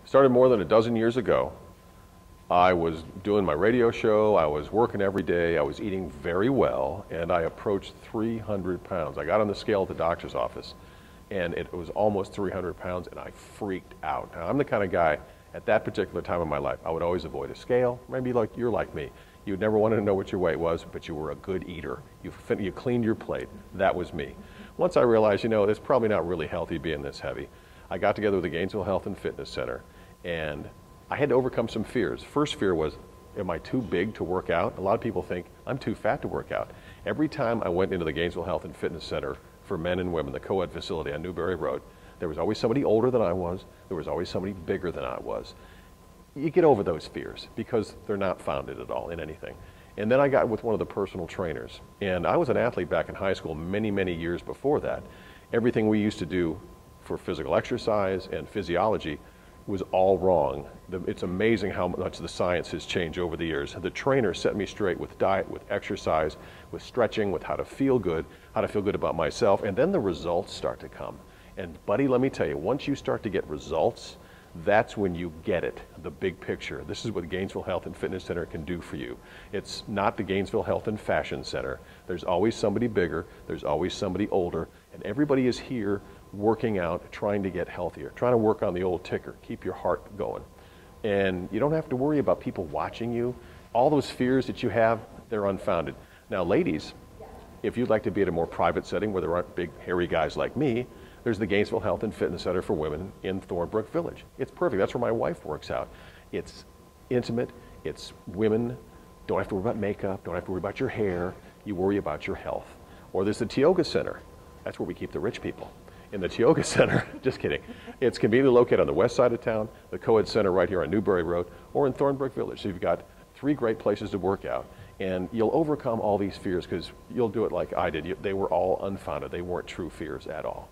Started more than a dozen years ago. I was doing my radio show, I was working every day, I was eating very well, and I approached 300 pounds. I got on the scale at the doctor's office, and it was almost 300 pounds, and I freaked out. Now, I'm the kind of guy, at that particular time of my life, I would always avoid a scale. Maybe like you're like me. You never wanted to know what your weight was, but you were a good eater. You cleaned your plate. That was me. Once I realized, it's probably not really healthy being this heavy, I got together with the Gainesville Health and Fitness Center, and I had to overcome some fears. First fear was, am I too big to work out? A lot of people think I'm too fat to work out. Every time I went into the Gainesville Health and Fitness Center for men and women, the co-ed facility on Newberry Road, there was always somebody older than I was. There was always somebody bigger than I was. You get over those fears because they're not founded at all in anything. And then I got with one of the personal trainers. And I was an athlete back in high school many, many years before that. Everything we used to do for physical exercise and physiology was all wrong. It's amazing how much the science has changed over the years. The trainer set me straight with diet, with exercise, with stretching, with how to feel good about myself, and then the results start to come. And buddy, let me tell you, once you start to get results, that's when you get it, the big picture. This is what Gainesville Health and Fitness Center can do for you. It's not the Gainesville Health and Fashion Center. There's always somebody bigger, there's always somebody older, and everybody is here working out, trying to get healthier, trying to work on the old ticker, keep your heart going. And you don't have to worry about people watching you. All those fears that you have, they're unfounded. Now, ladies, if you'd like to be at a more private setting where there aren't big, hairy guys like me, there's the Gainesville Health and Fitness Center for Women in Thornbrook Village. It's perfect. That's where my wife works out. It's intimate. It's women. Don't have to worry about makeup. Don't have to worry about your hair. You worry about your health. Or there's the Tioga Center. That's where we keep the rich people. In the Tioga Center, just kidding. It's conveniently located on the west side of town, the co-ed center right here on Newberry Road, or in Thornbrook Village. So you've got 3 great places to work out. And you'll overcome all these fears because you'll do it like I did. They were all unfounded. They weren't true fears at all.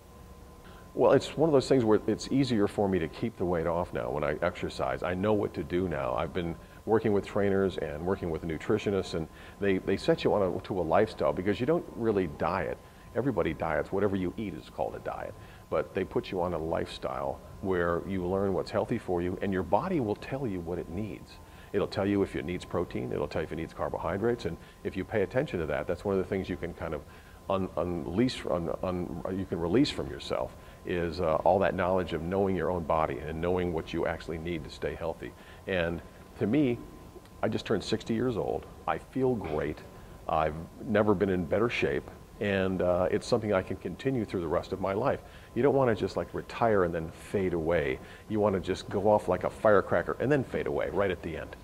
Well, it's one of those things where it's easier for me to keep the weight off now when I exercise. I know what to do now. I've been working with trainers and working with nutritionists, and they set you on to a lifestyle because you don't really diet. Everybody diets. Whatever you eat is called a diet. But they put you on a lifestyle where you learn what's healthy for you, and your body will tell you what it needs. It'll tell you if it needs protein. It'll tell you if it needs carbohydrates. And if you pay attention to that, that's one of the things you can kind of you can release from yourself is all that knowledge of knowing your own body and knowing what you actually need to stay healthy. And to me, I just turned 60 years old. I feel great. I've never been in better shape. And it's something I can continue through the rest of my life. You don't want to just like retire and then fade away. You want to just go off like a firecracker and then fade away right at the end.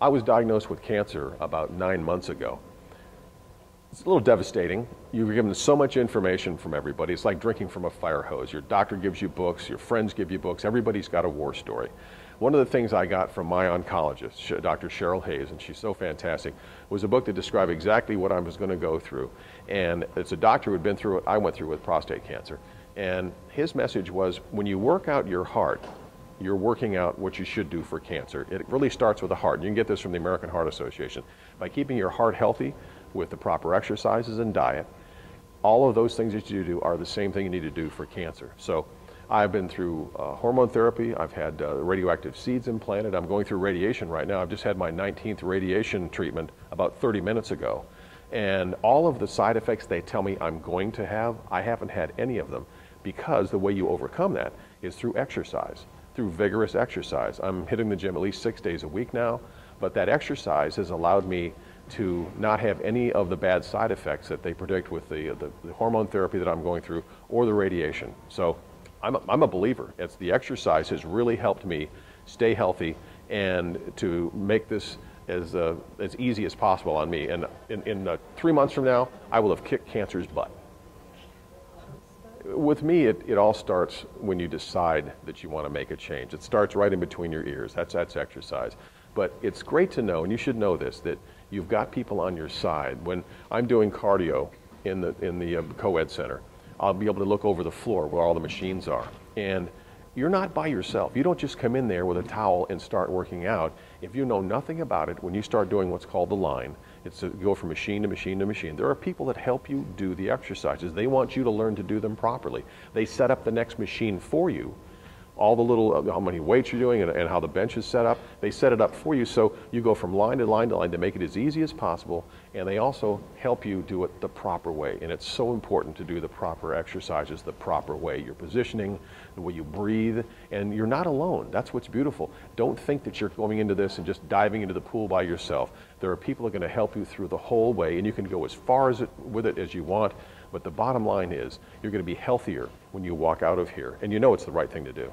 I was diagnosed with cancer about 9 months ago. It's a little devastating. You're given so much information from everybody. It's like drinking from a fire hose. Your doctor gives you books, your friends give you books. Everybody's got a war story. One of the things I got from my oncologist, Dr. Cheryl Hayes, and she's so fantastic, was a book that described exactly what I was going to go through. And it's a doctor who had been through what I went through with prostate cancer. And his message was, when you work out your heart, you're working out what you should do for cancer. It really starts with the heart. And you can get this from the American Heart Association. By keeping your heart healthy with the proper exercises and diet, all of those things that you do are the same thing you need to do for cancer. So I've been through hormone therapy. I've had radioactive seeds implanted. I'm going through radiation right now. I've just had my 19th radiation treatment about 30 minutes ago. And all of the side effects they tell me I'm going to have, I haven't had any of them, because the way you overcome that is through exercise, through vigorous exercise. I'm hitting the gym at least 6 days a week now, but that exercise has allowed me to not have any of the bad side effects that they predict with the hormone therapy that I'm going through or the radiation. So I'm a believer. It's the exercise has really helped me stay healthy and to make this as easy as possible on me. And in 3 months from now, I will have kicked cancer's butt. With me, it all starts when you decide that you want to make a change. It starts right in between your ears. That's exercise. But it's great to know, and you should know this, that you've got people on your side. When I'm doing cardio in the co-ed center, I'll be able to look over the floor where all the machines are. And you're not by yourself. You don't just come in there with a towel and start working out. If you know nothing about it, when you start doing what's called the line, it's to go from machine to machine to machine. There are people that help you do the exercises. They want you to learn to do them properly. They set up the next machine for you all the little, how many weights you're doing and how the bench is set up. They set it up for you so you go from line to line to line to make it as easy as possible, and they also help you do it the proper way. And it's so important to do the proper exercises the proper way. Your positioning, the way you breathe, and you're not alone. That's what's beautiful. Don't think that you're going into this and just diving into the pool by yourself. There are people that are going to help you through the whole way, and you can go as far with it as you want. But the bottom line is you're going to be healthier when you walk out of here, and you know it's the right thing to do.